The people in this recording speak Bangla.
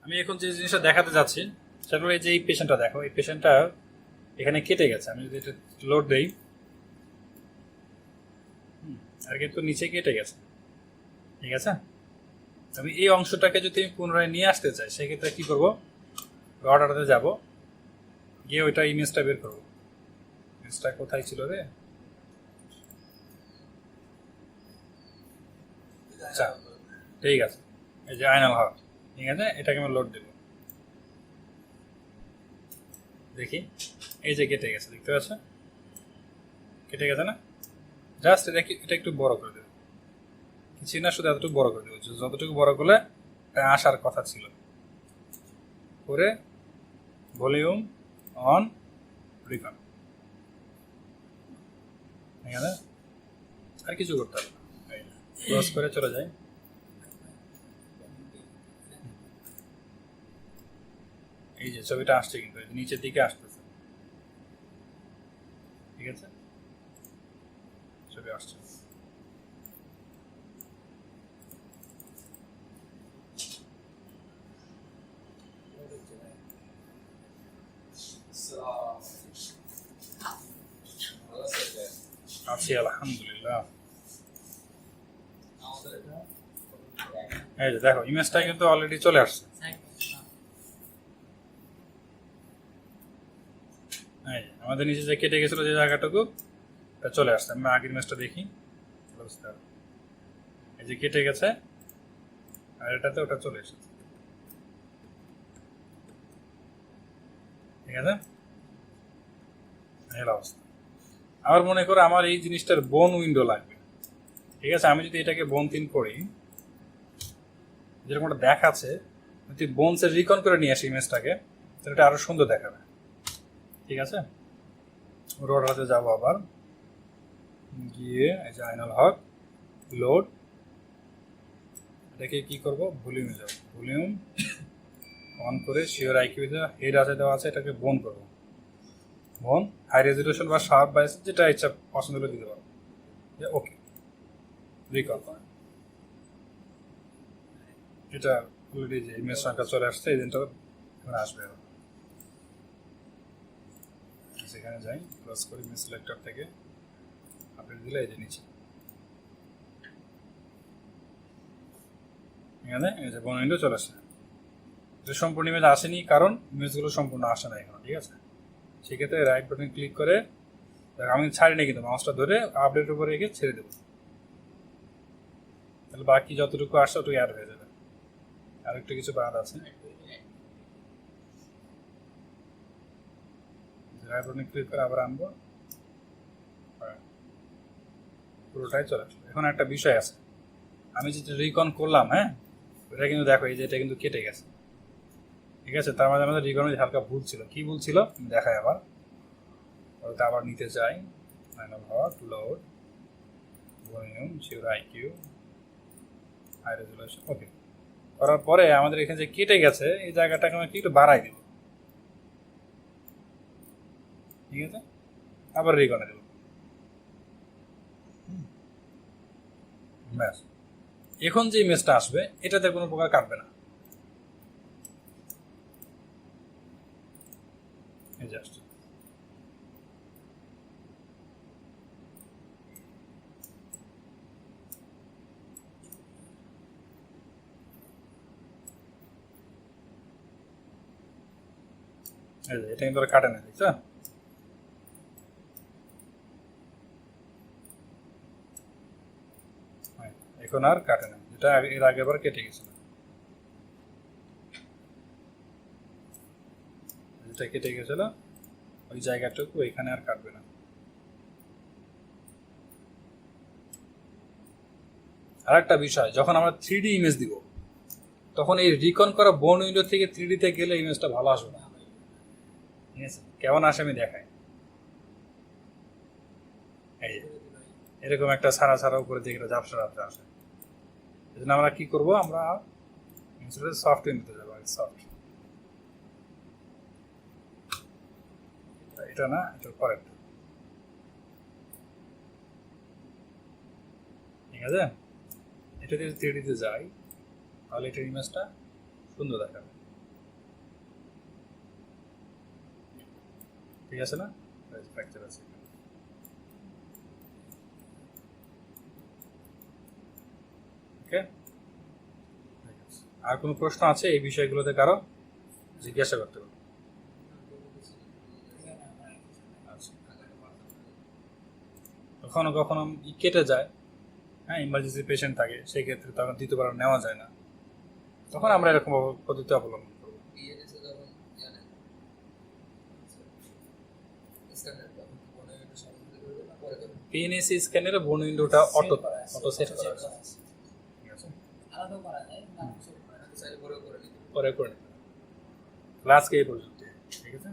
আমি এখন যে জিনিসটা দেখাতে যাচ্ছি সেটা হলো এই যে এই পেশেন্টটা দেখো, এই পেশেন্টটা এখানে কেটে গেছে। আমি যদি এটা লোড দেই, আর কিন্তু নিচে কেটে গেছে, ঠিক আছে। আমি এই অংশটাকে যদি পুনরায় নিয়ে আসতে চাই সেক্ষেত্রে কি করবো, অর্ডারতে যাব, গিয়ে ওইটা ইমেজটা বের করবো। ইমেজটা কোথায় ছিল রে? আচ্ছা ঠিক আছে, এই যে আইনাল হক, ঠিক আছে, এটাকে আমি লোড দেব। দেখি এই যে কেটে গেছে, দেখতে পাচ্ছ কেটে গেছে না? জাস্ট এটা একটু বড় করে দেবো, কিছুই না, শুধু এতটুকু বড় করে দেবো, যতটুকু বড় করলে আসার কথা ছিল। করে ভলিউম অন রিকন, ঠিক আছে, আর কিছু করতে হবে না, ক্লোজ করে চলে যাই। এই যে ছবিটা আসছে কিন্তু নিচের দিকে আসতেছে, ঠিক আছে, ছবি আসছে। আছি আলহামদুলিল্লাহ। এই যে দেখো ইমেজটা কিন্তু অলরেডি চলে আসছে। এই আমাদের নিচে যে কেটে গেছিল যে জায়গাটুকু চলে আসছে। আমরা আগের ইমেজটা দেখি, এই যে কেটে গেছে আর এটাতে ওটা চলে এসেছে, ঠিক আছে, এই অবস্থা। আবার মনে করো আমার এই জিনিসটার বোন উইন্ডো লাগবে, ঠিক আছে। আমি যদি এটাকে বোন 3 করি, যেরকম দেখাচ্ছে, যদি বোনসের রিকন করে নিয়ে আসি ইমেজটাকে, তাহলে এটা আরো সুন্দর দেখাবে, ঠিক আছে। রোড হাতে যাবো, আবার গিয়ে এই যে আইনাল হক লোড, এটাকে কি করব, ভলিউমে যাবো, ভলিউম অন করে শিওর আইকিউ হেড আছে দেওয়া আছে, এটাকে বোন করবো, বোন হাই রেজলিউশন বা শার্প বা যেটা ইচ্ছা পছন্দ করে দিতে পারবো। ওকে, রিকল, এটা অলরেডি যে ইমেজ সংখ্যা চলে আসছে, এই দিনটা এখানে আসবে। সেখানে যাই, ক্লোজ করি ইমেজ সিলেক্টর থেকে, আপডেট দিলে এই যে নিচে এখানে এই যে বোন উইন্ডো চলে আসছে। এটা সম্পূর্ণ ইমেজ আসেনি, কারণ ইমেজগুলো সম্পূর্ণ আসে না এখন, ঠিক আছে। সেক্ষেত্রে রাইট বাটন ক্লিক করে, আমি ছাড়ি না কিন্তু মাউসটা ধরে আপডেটের উপরে রেখে ছেড়ে দেবো, তাহলে বাকি যতটুকু আসছে ওটুকু অ্যাড হয়ে যাবে। আর একটু কিছু বাদ আছে, রাইট বাটন ক্লিক করে আবার আনবো, পুরোটাই চলে আসবে। এখন একটা বিষয় আছে, আমি যেটা রিকন করলাম, হ্যাঁ, এটা কিন্তু দেখো এই যে এটা কিন্তু কেটে গেছে, ঠিক আছে। তার মাঝে আমাদের রিকনের হালকা ভুল ছিল, কি ভুল ছিল দেখায় আবার, ওটা আবার নিতে চাই, load volume sure IQ high resolution, okay করার পরে আমাদের এখানে যে কেটে গেছে এই জায়গাটাকে আমি একটু বাড়াই দেব, ঠিক আছে, আবার রিকনে দেব, ব্যাস। এখন যে ইমেজটা আসবে এটাতে কোনো প্রকার কাটবে না, এই যে আসছে। এই যে এটা কিন্তু আর কাটে না, দেখছো, এখন আর কাটে না, যেটা এর আগে আবার কেটে গেছিল, যেটা কেটে গেছিল ওই জায়গাটুকু এখানে আর কাটবে না। আর একটা বিষয়, যখন আমরা 3D ইমেজ দিব তখন এই রিকন করা বোন উইন্ডো থেকে 3D তে গেলে ইমেজটা ভালো আসবে না, ঠিক আছে। কেমন আসে আমি দেখাই, এই এরকম একটা ছাড়া ছাড়া উপরে দিকে একটা ঝাপসা ঝাপসা আসে। এই জন্য আমরা কি করবো, আমরা সফটওয়্যার নিতে যাবো, সফট, এটা না, এটার পরেরটা, ঠিক আছে। এটা যদি 3D তে যাই তাহলে এটার ইমেজটা সুন্দর দেখাবে। ঠিক আছে না? ফ্র্যাকচার আছে। ওকে, আর কোনো প্রশ্ন আছে এই বিষয়গুলোতে কারো? জিজ্ঞাসা করতে পারো। আচ্ছা, কখনো কখনো কেটে যায়, হ্যাঁ, ইমার্জেন্সি পেশেন্ট থাকে, সেই ক্ষেত্রে তখন দ্বিতীয়বার আর নেওয়া যায় না, তখন আমরা এরকম পদ্ধতি অবলম্বন করবো। পিএনএসি স্ক্যানের বোন উইন্ডোটা অটো অটো সেট করা আছে, ঠিক আছে, পরে করে নিতে হবে। আজকে এই পর্যন্ত, ঠিক আছে।